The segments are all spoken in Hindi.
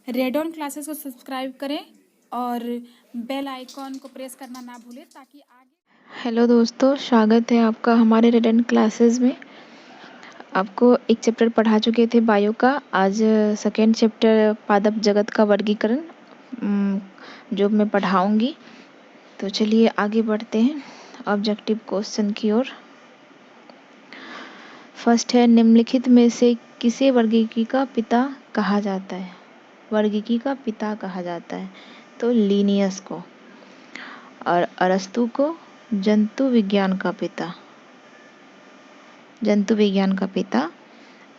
रेड ऑन क्लासेस को सब्सक्राइब करें और बेल आइकॉन को प्रेस करना ना भूलें ताकि आगे। हेलो दोस्तों, स्वागत है आपका हमारे रेडेंट क्लासेस में। आपको एक चैप्टर पढ़ा चुके थे बायो का। आज सेकेंड चैप्टर पादप जगत का वर्गीकरण जो मैं पढ़ाऊंगी। तो चलिए आगे बढ़ते हैं ऑब्जेक्टिव क्वेश्चन की ओर। फर्स्ट है, निम्नलिखित में से किसे वर्गीकी का पिता कहा जाता है? वर्गीकी का पिता कहा जाता है तो लीनियस को, और अरस्तु को जंतु विज्ञान का पिता, जंतु विज्ञान का पिता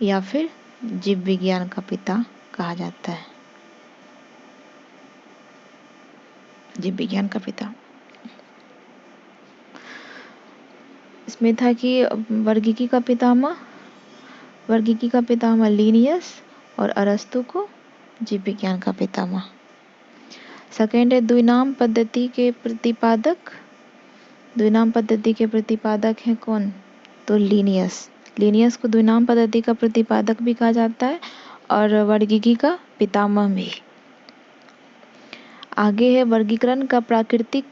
या फिर जीव विज्ञान का पिता कहा जाता है, जीव विज्ञान का पिता। इसमें था कि वर्गीकी का पितामह लीनियस और अरस्तु को जीव विज्ञान का पितामह। सेकेंड है, द्विनाम पद्धति के प्रतिपादक। द्विनाम पद्धति के प्रतिपादक हैं कौन? तो लीनियस। लीनियस को द्विनाम पद्धति का प्रतिपादक भी कहा जाता है और वर्गीकी का पितामह भी। आगे है, वर्गीकरण का प्राकृतिक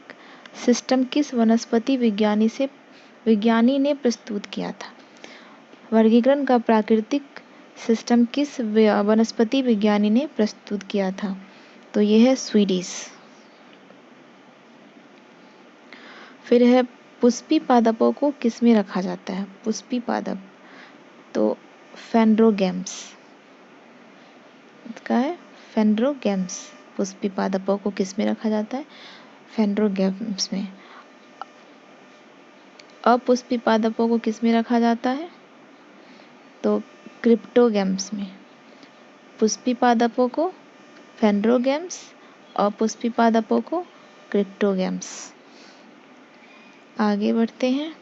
सिस्टम किस वनस्पति विज्ञानी ने प्रस्तुत किया था? वर्गीकरण का प्राकृतिक सिस्टम किस वनस्पति विज्ञानी ने प्रस्तुत किया था? तो यह है स्वीडिश। फिर है, पुष्पी पादपों को किस में रखा जाता है? पुष्पी पादप तो फेंड्रोगेम्स का है, फेंड्रोगेम्स। पुष्पी पादपों को किस में रखा जाता है? फेंड्रोगेम्स में। अपुष्पी पादपों को किस में रखा जाता है? तो क्रिप्टोगेम्स में। पुष्पी पादपों को फेंड्रोगेम्स, अपुष्पी पादपों को क्रिप्टोगेम्स। आगे बढ़ते हैं।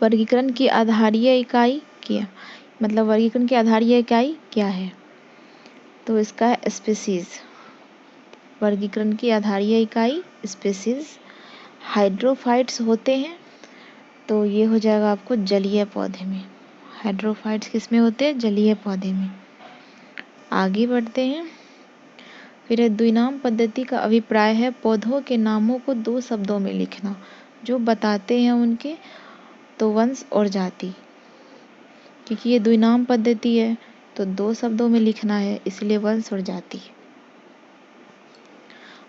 वर्गीकरण की आधारीय इकाई वर्गीकरण की आधारीय इकाई क्या है? तो इसका है स्पीसीज। वर्गीकरण की आधारीय इकाई स्पीसीज। हाइड्रोफाइट्स होते हैं तो ये हो जाएगा आपको जलीय पौधे में। हाइड्रोफाइट्स किस में होते हैं? जलीय पौधे में। आगे बढ़ते हैं। फिर द्विनाम पद्धति का अभिप्राय है पौधों के नामों को 2 शब्दों में लिखना जो बताते हैं उनके तो वंश और जाति। क्योंकि ये द्विनाम पद्धति है तो 2 शब्दों में लिखना है, इसलिए वंश और जाति।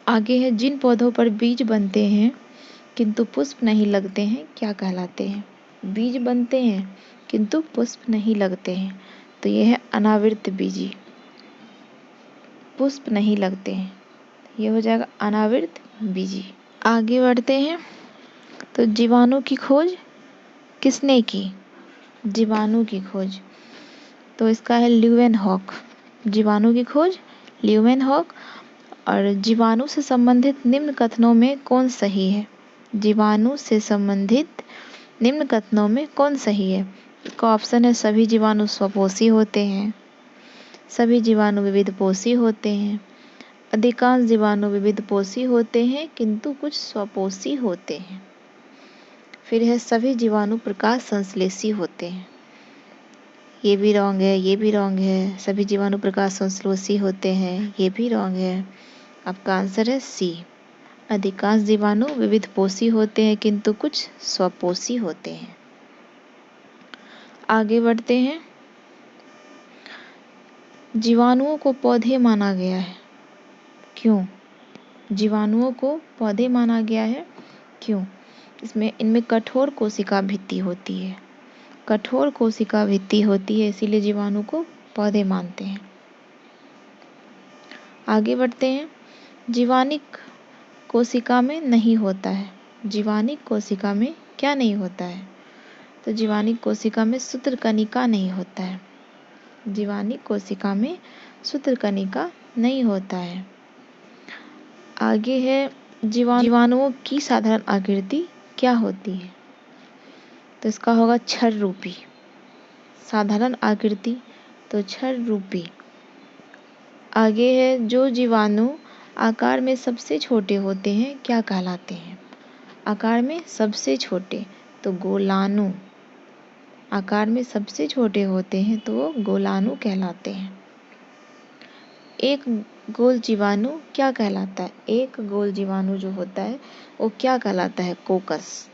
आगे है, जिन पौधों पर बीज बनते हैं किंतु पुष्प नहीं लगते हैं क्या कहलाते हैं? बीज बनते हैं किंतु पुष्प नहीं लगते हैं तो यह है अनावृत बीजी। पुष्प नहीं लगते हैं, ये हो जाएगा अनावृत बीजी। आगे बढ़ते हैं। तो जीवाणु की खोज किसने की? जीवाणु की खोज तो इसका है ल्यूवेनहॉक। जीवाणु की खोज ल्यूवेनहॉक। और जीवाणु से संबंधित निम्न कथनों में कौन सही है? जीवाणु से संबंधित निम्न कथनों में कौन सही है? इसका ऑप्शन है, सभी जीवाणु स्वपोषी होते हैं, सभी जीवाणु विविधपोषी होते हैं, अधिकांश जीवाणु विविधपोषी होते हैं किंतु कुछ स्वपोषी होते हैं। फिर है, सभी जीवाणु प्रकाश संश्लेषी होते हैं। ये भी रॉन्ग है, ये भी रॉन्ग है। सभी जीवाणु प्रकाश संश्लेषी होते हैं, ये भी रॉन्ग है। आपका आंसर है सी, अधिकांश जीवाणु विविधपोषी होते हैं किंतु कुछ स्वपोषी होते हैं। आगे बढ़ते हैं। जीवाणुओं को पौधे माना गया है, क्यों? जीवाणुओं को पौधे माना गया है, क्यों? इनमें कठोर कोशिका भित्ति होती है, कठोर कोशिका भित्ति होती है, इसीलिए जीवाणु को पौधे मानते हैं। आगे बढ़ते हैं। जीवाणिक कोशिका में नहीं होता है। जीवाणिक कोशिका में क्या नहीं होता है? तो जीवाणिक कोशिका में सूत्रकणिका नहीं होता है। जीवाणिक कोशिका में सूत्रकणिका नहीं होता है। आगे है, जीवाणुओं की साधारण आकृति क्या होती है? तो इसका होगा छर रूपी। साधारण आकृति तो छर रूपी। आगे है, जो जीवाणु आकार में सबसे छोटे होते हैं क्या कहलाते हैं? आकार में सबसे छोटे तो गोलाणु। आकार में सबसे छोटे होते हैं तो वो गोलाणु कहलाते हैं। एक गोल जीवाणु क्या कहलाता है? एक गोल जीवाणु जो होता है वो क्या कहलाता है? कोकस।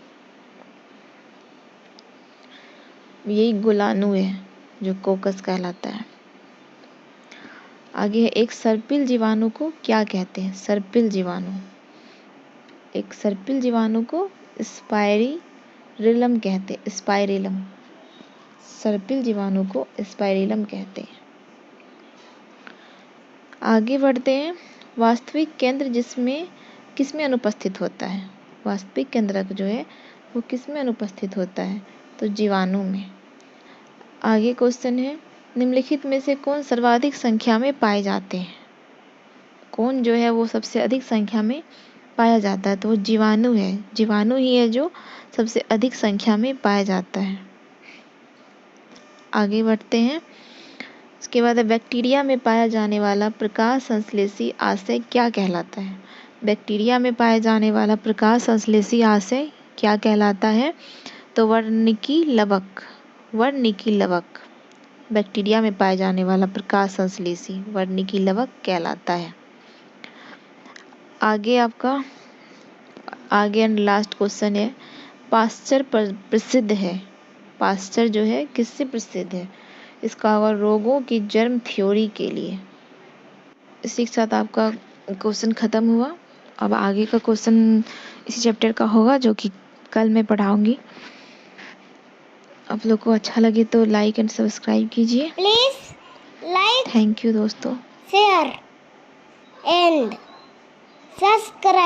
यही गोलाणु है जो कोकस कहलाता है। आगे है, एक सर्पिल जीवाणु को क्या कहते हैं? सर्पिल जीवाणु। एक सर्पिल जीवाणु को स्पाइरिलम कहते हैं। स्पाइरिलम। सर्पिल जीवाणु को स्पाइरिलम कहते हैं। आगे बढ़ते हैं, वास्तविक केंद्र जिसमें किसमें अनुपस्थित होता है? वास्तविक केंद्रक जो है वो किसमें अनुपस्थित होता है? तो जीवाणु में। आगे क्वेश्चन है, निम्नलिखित में से कौन सर्वाधिक संख्या में पाए जाते हैं? कौन जो है वो सबसे अधिक संख्या में पाया जाता है? तो वो जीवाणु है। जीवाणु ही है जो सबसे अधिक संख्या में पाया जाता है। आगे बढ़ते हैं, उसके बाद बैक्टीरिया में पाया जाने वाला प्रकाश संश्लेषी आशय क्या कहलाता है? बैक्टीरिया में पाया जाने वाला प्रकाश संश्लेषी आशय क्या कहलाता है? तो वर्निकी लवक। वर्निकी लवक बैक्टीरिया में पाए जाने वाला प्रकाश संश्लेषी वर्निकी लवक कहलाता है। आगे एंड लास्ट क्वेश्चन है, पाश्चर प्रसिद्ध है। पाश्चर जो है किससे प्रसिद्ध है? इसका और रोगों की जर्म थ्योरी के लिए। इसी के साथ आपका क्वेश्चन खत्म हुआ। अब आगे का क्वेश्चन इसी चैप्टर का होगा जो कि कल मैं पढ़ाऊंगी। आप लोग को अच्छा लगे तो लाइक एंड सब्सक्राइब कीजिए। प्लीज लाइक, थैंक यू दोस्तों। Share and subscribe.